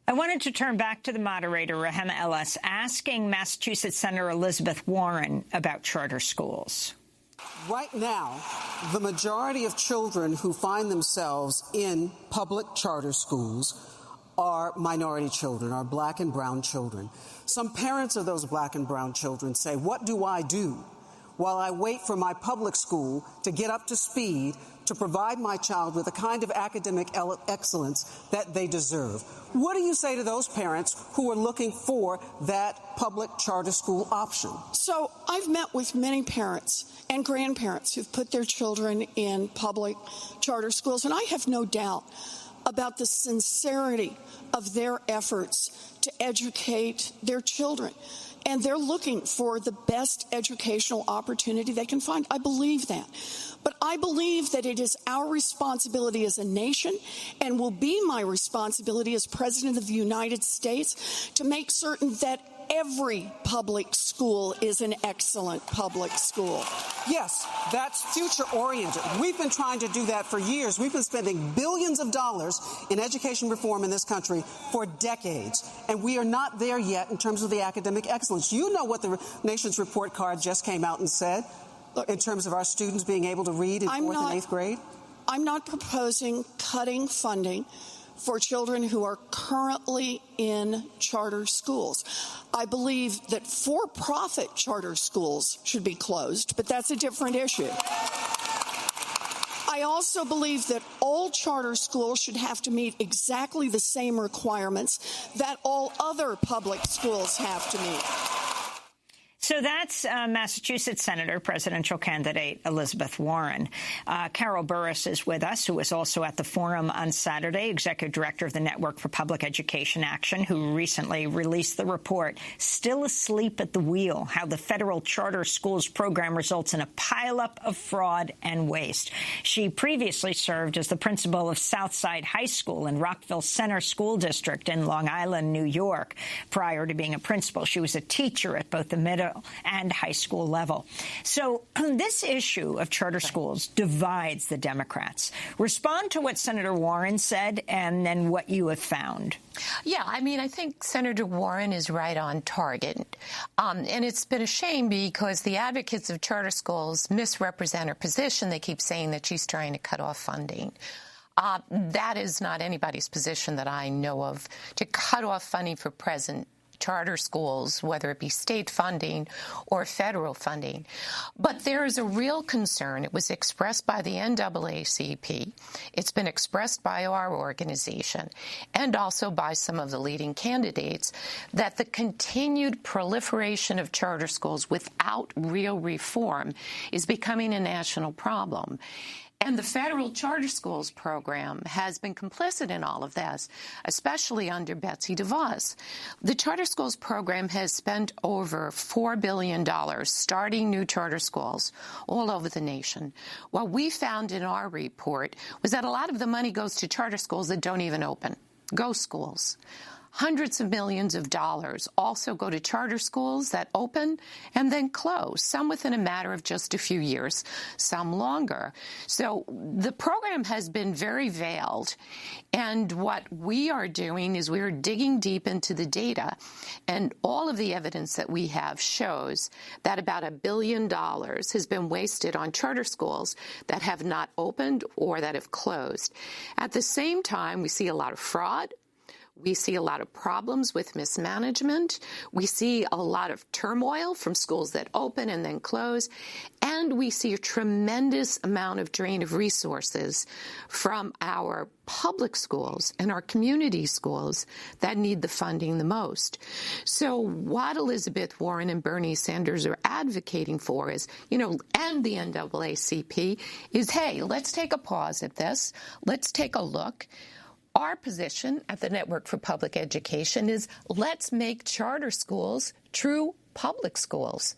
Speaker 1: I wanted to turn back to the moderator, Rehema Ellis, asking Massachusetts Senator Elizabeth Warren about charter schools.
Speaker 13: Right now, the majority of children who find themselves in public charter schools are minority children, are black and brown children. Some parents of those black and brown children say, what do I do while I wait for my public school to get up to speed to provide my child with the kind of academic excellence that they deserve? What do you say to those parents who are looking for that public charter school option?
Speaker 14: So I've met with many parents and grandparents who've put their children in public charter schools, and I have no doubt about the sincerity of their efforts to educate their children. And they're looking for the best educational opportunity they can find. I believe that. But I believe that it is our responsibility as a nation, and will be my responsibility as President of the United States, to make certain that every public school is an excellent public school.
Speaker 13: Yes, that's future-oriented. We've been trying to do that for years. We've been spending billions of dollars in education reform in this country for decades, and we are not there yet in terms of the academic excellence. You know what the nation's report card just came out and said in terms of our students being able to read in 4th and 8th grade?
Speaker 14: I'm not proposing cutting funding for children who are currently in charter schools. I believe that for-profit charter schools should be closed, but that's a different issue. I also believe that all charter schools should have to meet exactly the same requirements that all other public schools have to meet.
Speaker 1: So that's Massachusetts Senator, presidential candidate Elizabeth Warren. Carol Burris is with us, who was also at the forum on Saturday, executive director of the Network for Public Education Action, who recently released the report, Still Asleep at the Wheel, How the Federal Charter Schools Program Results in a Pileup of Fraud and Waste. She previously served as the principal of Southside High School in Rockville Center School District in Long Island, New York. Prior to being a principal, she was a teacher at both the middle and high school level. So this issue of charter schools divides the Democrats. Respond to what Senator Warren said and then what you have found.
Speaker 15: Yeah, I mean, I think Senator Warren is right on target. And it's been a shame because the advocates of charter schools misrepresent her position. They keep saying that she's trying to cut off funding. That is not anybody's position that I know of, to cut off funding for present charter schools, whether it be state funding or federal funding. But there is a real concern. It was expressed by the NAACP. It's been expressed by our organization and also by some of the leading candidates that the continued proliferation of charter schools without real reform is becoming a national problem. And the federal charter schools program has been complicit in all of this, especially under Betsy DeVos. The charter schools program has spent over $4 billion starting new charter schools all over the nation. What we found in our report was that a lot of the money goes to charter schools that don't even open, ghost schools. Hundreds of millions of dollars also go to charter schools that open and then close, some within a matter of just a few years, some longer. So the program has been very veiled. And what we are doing is we are digging deep into the data. And all of the evidence that we have shows that about $1 billion has been wasted on charter schools that have not opened or that have closed. At the same time, we see a lot of fraud. We see a lot of problems with mismanagement. We see a lot of turmoil from schools that open and then close. And we see a tremendous amount of drain of resources from our public schools and our community schools that need the funding the most. So what Elizabeth Warren and Bernie Sanders are advocating for is, and the NAACP is, hey, let's take a pause at this. Let's take a look. Our position at the Network for Public Education is let's make charter schools true public schools.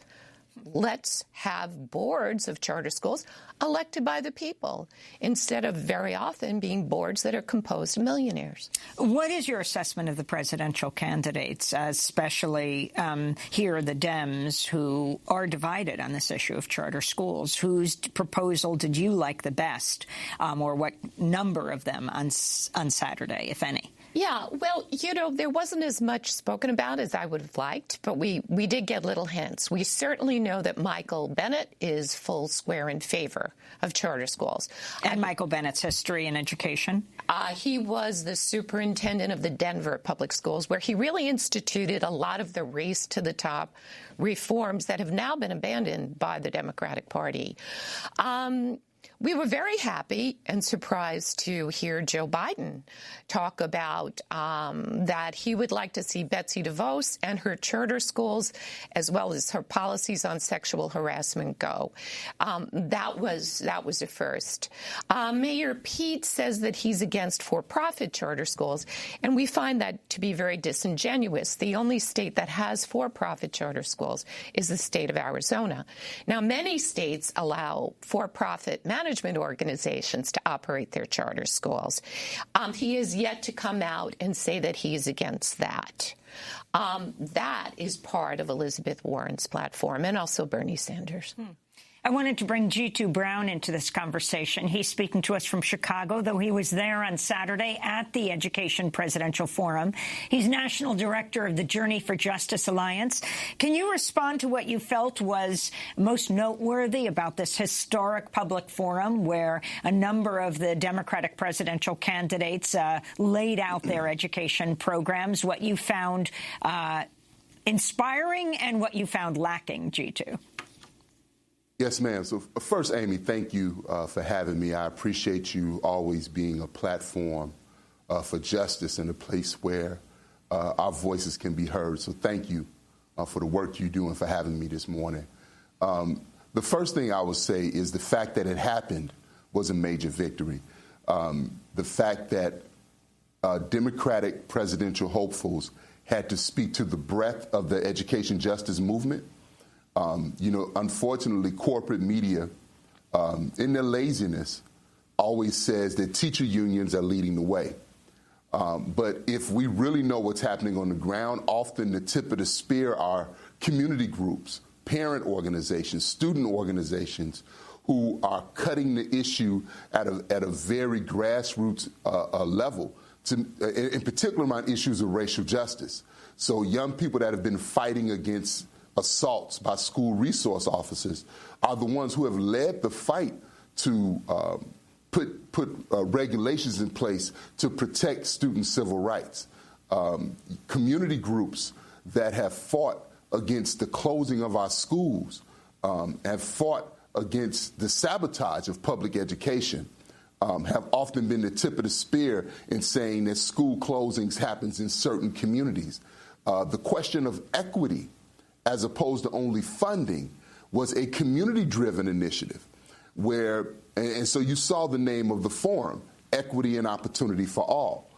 Speaker 15: let's have boards of charter schools elected by the people instead of very often being boards that are composed of millionaires.
Speaker 1: What is your assessment of the presidential candidates, especially here the Dems, who are divided on this issue of charter schools? Whose proposal did you like the best, or what number of them on Saturday, if any?
Speaker 15: Yeah, well, there wasn't as much spoken about as I would have liked, but we did get little hints. We certainly know that Michael Bennet is full square in favor of charter schools.
Speaker 1: And Michael Bennett's history in education?
Speaker 15: He was the superintendent of the Denver public schools, where he really instituted a lot of the race to the top reforms that have now been abandoned by the Democratic Party. We were very happy and surprised to hear Joe Biden talk about that he would like to see Betsy DeVos and her charter schools, as well as her policies on sexual harassment, go. That was a first. Mayor Pete says that he's against for-profit charter schools, and we find that to be very disingenuous. The only state that has for-profit charter schools is the state of Arizona. Now, many states allow for-profit management organizations to operate their charter schools. He has yet to come out and say that he's against that. That is part of Elizabeth Warren's platform, and also Bernie Sanders.
Speaker 1: I wanted to bring Jitu Brown into this conversation. He's speaking to us from Chicago, though he was there on Saturday at the Education Presidential Forum. He's National Director of the Journey for Justice Alliance. Can you respond to what you felt was most noteworthy about this historic public forum where a number of the Democratic presidential candidates laid out their education programs, what you found inspiring and what you found lacking, Jitu?
Speaker 16: Yes, ma'am. So first, Amy, thank you for having me. I appreciate you always being a platform for justice and a place where our voices can be heard. So thank you for the work you do and for having me this morning. The first thing I would say is the fact that it happened was a major victory. The fact that Democratic presidential hopefuls had to speak to the breadth of the education justice movement. Unfortunately, corporate media, in their laziness, always says that teacher unions are leading the way. But if we really know what's happening on the ground, often the tip of the spear are community groups, parent organizations, student organizations who are cutting the issue at a very grassroots level, in particular on issues of racial justice. So young people that have been fighting against assaults by school resource officers are the ones who have led the fight to put regulations in place to protect student civil rights. Community groups that have fought against the closing of our schools, have fought against the sabotage of public education, have often been the tip of the spear in saying that school closings happens in certain communities. The question of equity, as opposed to only funding, was a community-driven initiative where, and so you saw the name of the forum, Equity and Opportunity for All.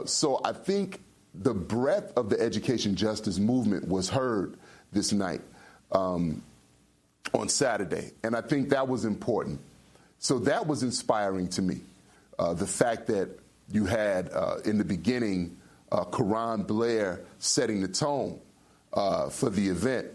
Speaker 16: So I think the breadth of the education justice movement was heard this night on Saturday, and I think that was important. So that was inspiring to me. The fact that you had, in the beginning, Karan Blair setting the tone for the event,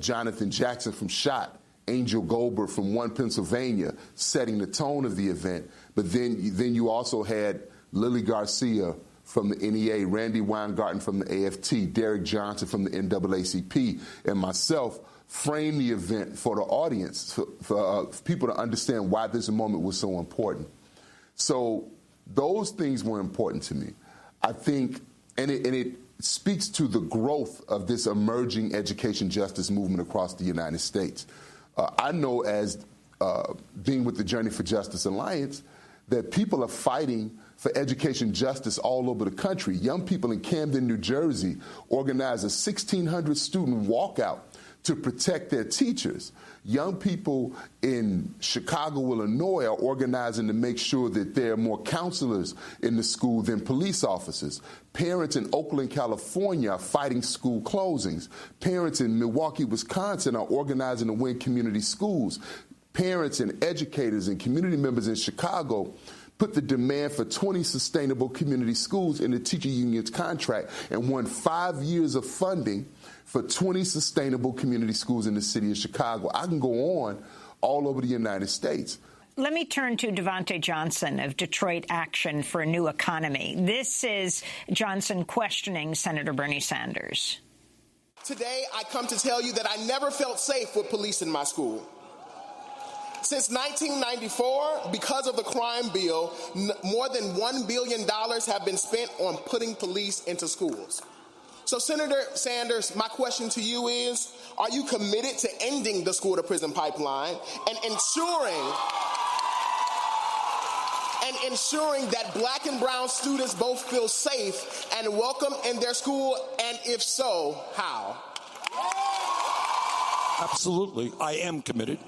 Speaker 16: Jonathan Jackson from SHOT, Angel Goldberg from One Pennsylvania setting the tone of the event. But then you also had Lily Garcia from the NEA, Randy Weingarten from the AFT, Derek Johnson from the NAACP, and myself frame the event for the audience, for people to understand why this moment was so important. So those things were important to me. I think, and it speaks to the growth of this emerging education justice movement across the United States. I know, as being with the Journey for Justice Alliance, that people are fighting for education justice all over the country. Young people in Camden, New Jersey, organized a 1,600 student walkout to protect their teachers. Young people in Chicago, Illinois are organizing to make sure that there are more counselors in the school than police officers. Parents in Oakland, California are fighting school closings. Parents in Milwaukee, Wisconsin are organizing to win community schools. Parents and educators and community members in Chicago put the demand for 20 sustainable community schools in the teacher union's contract and won 5 years of funding for 20 sustainable community schools in the city of Chicago. I can go on all over the United States.
Speaker 1: Let me turn to Devontae Johnson of Detroit Action for a New Economy. This is Johnson questioning Senator Bernie Sanders.
Speaker 17: Today, I come to tell you that I never felt safe with police in my school. Since 1994, because of the crime bill, more than $1 billion have been spent on putting police into schools. So, Senator Sanders, my question to you is, are you committed to ending the school-to-prison pipeline and ensuring that black and brown students both feel safe and welcome in their school, and if so, how?
Speaker 4: Absolutely, I am committed,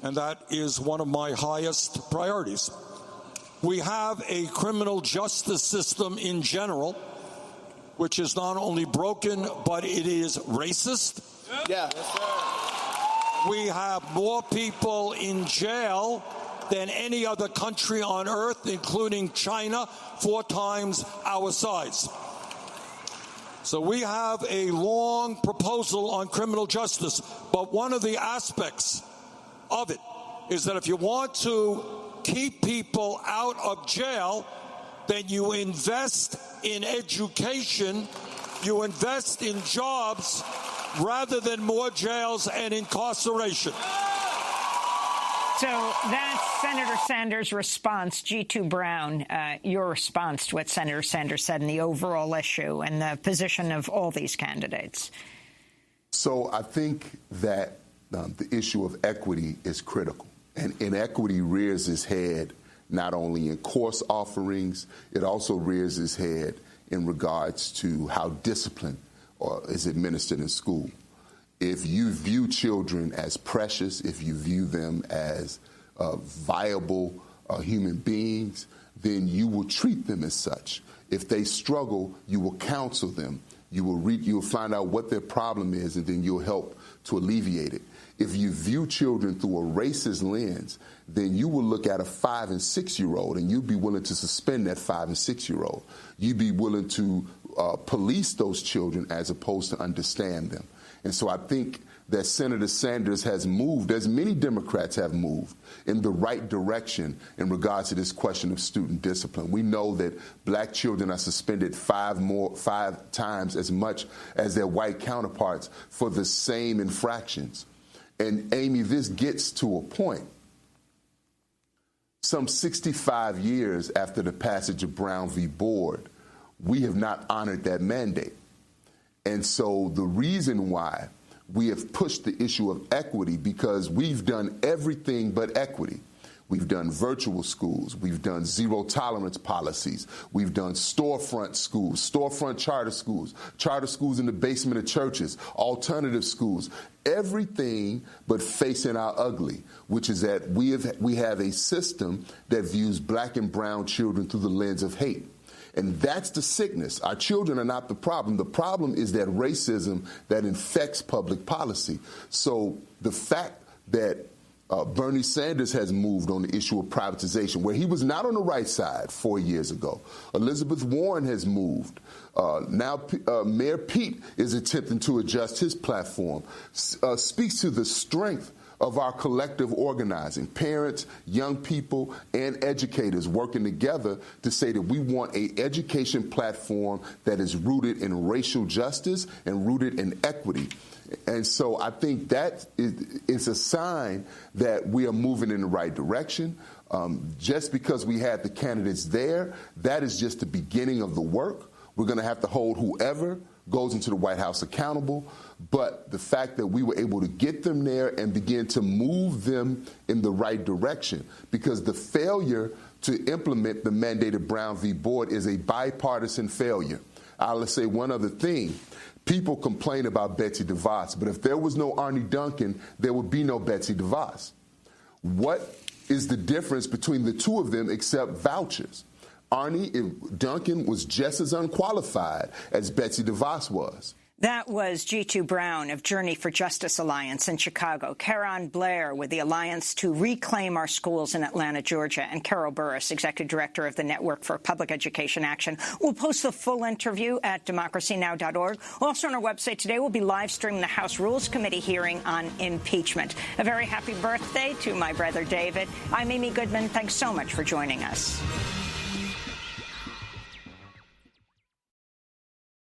Speaker 4: and that is one of my highest priorities. We have a criminal justice system in general which is not only broken, but it is racist.
Speaker 17: Yeah. Yes, sir.
Speaker 4: We have more people in jail than any other country on earth, including China, 4 times our size. So we have a long proposal on criminal justice, but one of the aspects of it is that if you want to keep people out of jail, then you invest in education, you invest in jobs, rather than more jails and incarceration.
Speaker 1: So that's Senator Sanders' response. G2 Brown, your response to what Senator Sanders said in the overall issue and the position of all these candidates.
Speaker 16: So I think that the issue of equity is critical. And inequity rears its head not only in course offerings, it also rears its head in regards to how discipline is administered in school. If you view children as precious, if you view them as viable human beings, then you will treat them as such. If they struggle, you will counsel them. You will find out what their problem is, and then you'll help to alleviate it. If you view children through a racist lens, then you will look at a 5- and 6-year-old, and you'd be willing to suspend that 5- and 6-year-old. You'd be willing to police those children as opposed to understand them. And so I think that Senator Sanders has moved, as many Democrats have moved, in the right direction in regards to this question of student discipline. We know that black children are suspended 5 times as much as their white counterparts for the same infractions. And, Amy, this gets to a point. Some 65 years after the passage of Brown v. Board, we have not honored that mandate. And so the reason why we have pushed the issue of equity, because we've done everything but equity. We've done virtual schools. We've done zero tolerance policies. We've done storefront schools, storefront charter schools in the basement of churches, alternative schools, everything but facing our ugly, which is that we have a system that views black and brown children through the lens of hate. And that's the sickness. Our children are not the problem. The problem is that racism that infects public policy. So the fact that Bernie Sanders has moved on the issue of privatization, where he was not on the right side 4 years ago. Elizabeth Warren has moved. Now Mayor Pete is attempting to adjust his platform. Speaks to the strength of our collective organizing, parents, young people, and educators working together to say that we want an education platform that is rooted in racial justice and rooted in equity. And so I think that is a sign that we are moving in the right direction. Just because we had the candidates there, that is just the beginning of the work. We're going to have to hold whoever goes into the White House accountable. But the fact that we were able to get them there and begin to move them in the right direction, because the failure to implement the mandated Brown v. Board is a bipartisan failure. I'll say one other thing. People complain about Betsy DeVos, but if there was no Arne Duncan, there would be no Betsy DeVos. What is the difference between the two of them except vouchers? Arne Duncan was just as unqualified as Betsy DeVos was.
Speaker 1: That was Jitu Brown of Journey for Justice Alliance in Chicago, Caron Blair with the Alliance to Reclaim Our Schools in Atlanta, Georgia, and Carol Burris, Executive Director of the Network for Public Education Action. We'll post the full interview at democracynow.org. Also on our website today, we'll be live streaming the House Rules Committee hearing on impeachment. A very happy birthday to my brother David. I'm Amy Goodman. Thanks so much for joining us.